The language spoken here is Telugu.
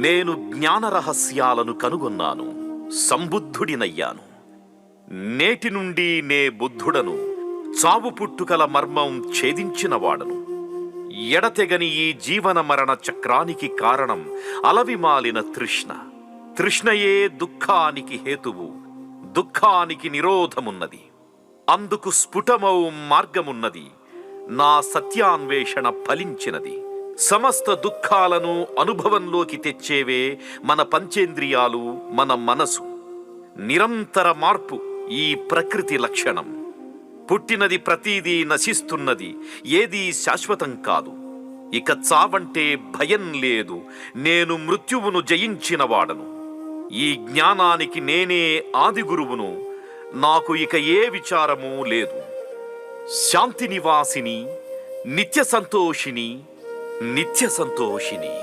నేను జ్ఞాన రహస్యాలను కనుగొన్నాను, సంబుద్ధుడినయ్యాను. నేటి నుండి నే బుద్ధుడను, చావు పుట్టుకల మర్మం ఛేదించినవాడను. ఎడతెగని ఈ జీవన మరణ చక్రానికి కారణం అలవిమాలిన తృష్ణ. తృష్ణయే దుఃఖానికి హేతువు, దుఃఖానికి నిరోధమున్నది. అందుకు స్ఫుటమౌ మార్గమున్నది. నా సత్యాన్వేషణ ఫలించినది. సమస్త దుఃఖాలను అనుభవంలోకి తెచ్చేవే మన పంచేంద్రియాలు, మన మనసు. నిరంతర మార్పు ఈ ప్రకృతి లక్షణం. పుట్టినది ప్రతీదీ నశిస్తున్నది, ఏదీ శాశ్వతం కాదు. ఇక చావంటే భయం లేదు, నేను మృత్యువును జయించినవాడను. ఈ జ్ఞానానికి నేనే ఆది గురువును, నాకు ఇక ఏ విచారమూ లేదు. శాంతి నివాసిని, నిత్య సంతోషిని, నిత్య సంతోషిని.